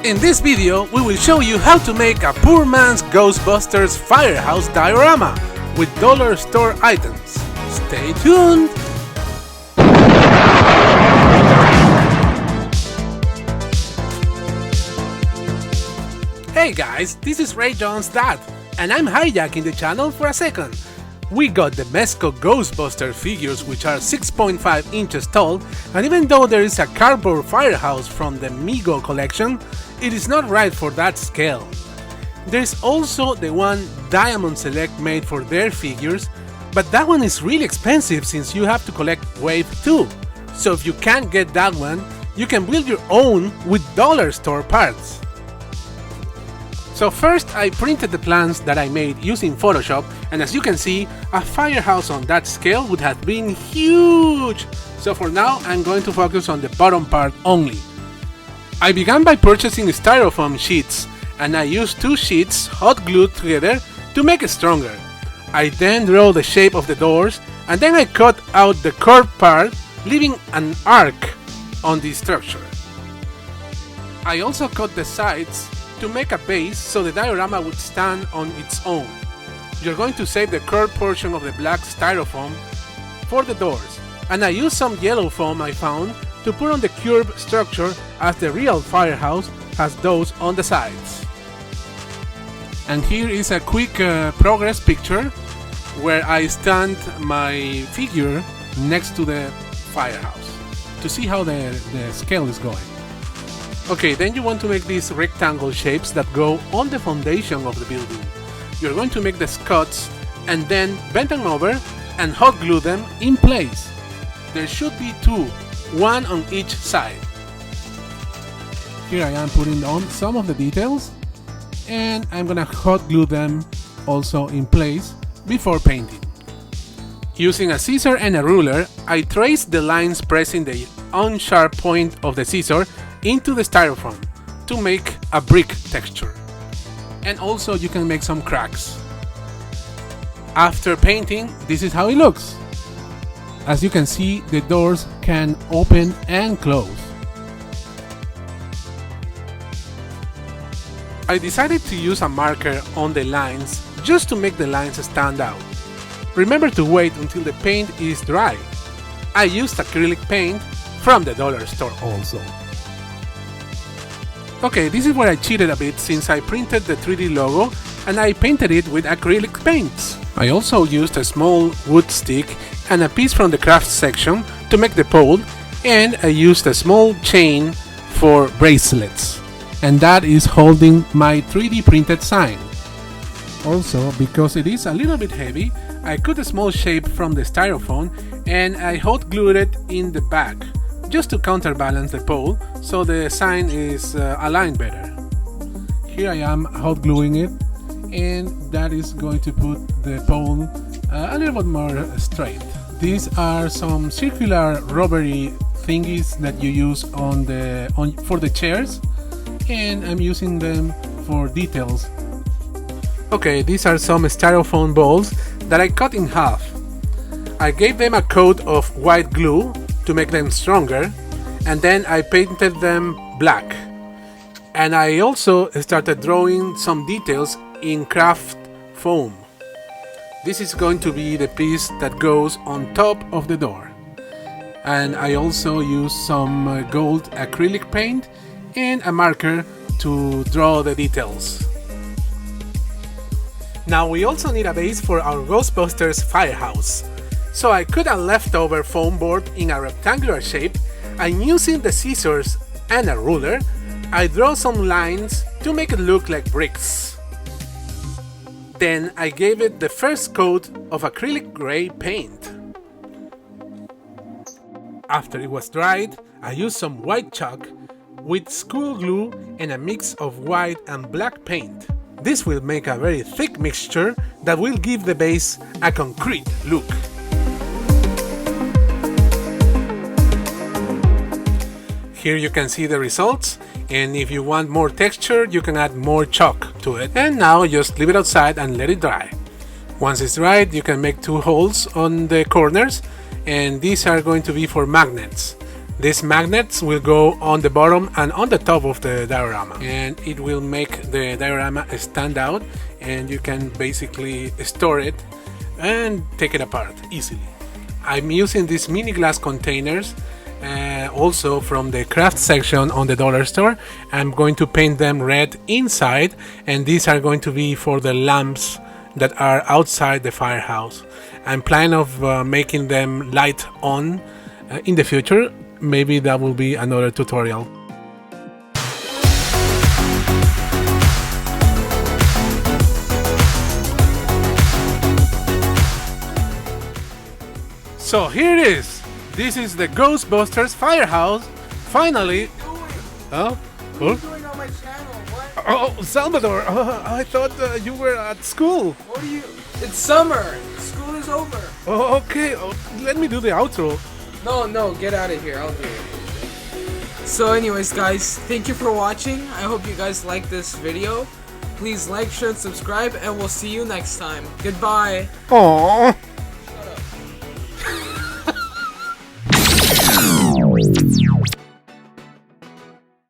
In this video, we will show you how to make a poor man's Ghostbusters Firehouse diorama with dollar store items. Stay tuned! Hey guys, this is RageOn's dad, and I'm hijacking the channel for a second. We got the Mezco Ghostbusters figures, which are 6.5 inches tall, and even though there is a cardboard firehouse from the Mego collection, it is not right for that scale. There is also the one Diamond Select made for their figures, but that one is really expensive since you have to collect Wave 2. So if you can't get that one, you can build your own with dollar store parts. So first I printed the plans that I made using Photoshop, and as you can see, a firehouse on that scale would have been huge! So for now I'm going to focus on the bottom part only. I began by purchasing styrofoam sheets, and I used two sheets hot glued together to make it stronger. I then drew the shape of the doors, and then I cut out the curved part, leaving an arc on the structure. I also cut the sides to make a base so the diorama would stand on its own. You're going to save the curved portion of the black styrofoam for the doors, and I used some yellow foam I found to put on the curved structure, as the real firehouse has those on the sides. And here is a quick progress picture where I stand my figure next to the firehouse to see how the scale is going. Okay, then you want to make these rectangle shapes that go on the foundation of the building. You're going to make the scuds and then bend them over and hot glue them in place. There should be two, one on each side. Here I am putting on some of the details, and I'm gonna hot glue them also in place before painting. Using a scissor and a ruler, I traced the lines pressing the unsharp point of the scissor into the styrofoam to make a brick texture. And also you can make some cracks. After painting, this is how it looks. As you can see, the doors can open and close. I decided to use a marker on the lines just to make the lines stand out. Remember to wait until the paint is dry. I used acrylic paint from the dollar store also. Okay, this is where I cheated a bit since I printed the 3D logo and I painted it with acrylic paints. I also used a small wood stick and a piece from the craft section to make the pole, and I used a small chain for bracelets. And that is holding my 3D printed sign. Also, because it is a little bit heavy, I cut a small shape from the styrofoam and I hot glued it in the back, just to counterbalance the pole so the sign is aligned better. Here I am hot gluing it, and that is going to put the pole a little bit more straight. These are some circular rubbery thingies that you use for the chairs, and I'm using them for details. Okay, these are some styrofoam balls that I cut in half. I gave them a coat of white glue to make them stronger, and then I painted them black. And I also started drawing some details in craft foam. This is going to be the piece that goes on top of the door. And I also used some gold acrylic paint and a marker to draw the details. Now we also need a base for our Ghostbusters Firehouse. So I cut a leftover foam board in a rectangular shape, and using the scissors and a ruler, I draw some lines to make it look like bricks. Then I gave it the first coat of acrylic gray paint. After it was dried, I used some white chalk with school glue and a mix of white and black paint. This will make a very thick mixture that will give the base a concrete look. Here you can see the results, and if you want more texture you can add more chalk to it. And now just leave it outside and let it dry. Once it's dried, you can make two holes on the corners, and these are going to be for magnets. These magnets will go on the bottom and on the top of the diorama, and it will make the diorama stand out, and you can basically store it and take it apart easily. I'm using these mini glass containers also from the craft section on the dollar store. I'm going to paint them red inside, and these are going to be for the lamps that are outside the firehouse. I'm planning of making them light on in the future. Maybe that will be another tutorial. So here it is. This is the Ghostbusters Firehouse. Finally. Oh, What are you doing on my channel? What? oh, Salvador. I thought you were at school. What are you? It's summer. School is over. Oh, okay. Oh, let me do the outro. No, get out of here. I'll do it. So anyways, guys, thank you for watching. I hope you guys like this video. Please like, share, and subscribe, and we'll see you next time. Goodbye. Aww.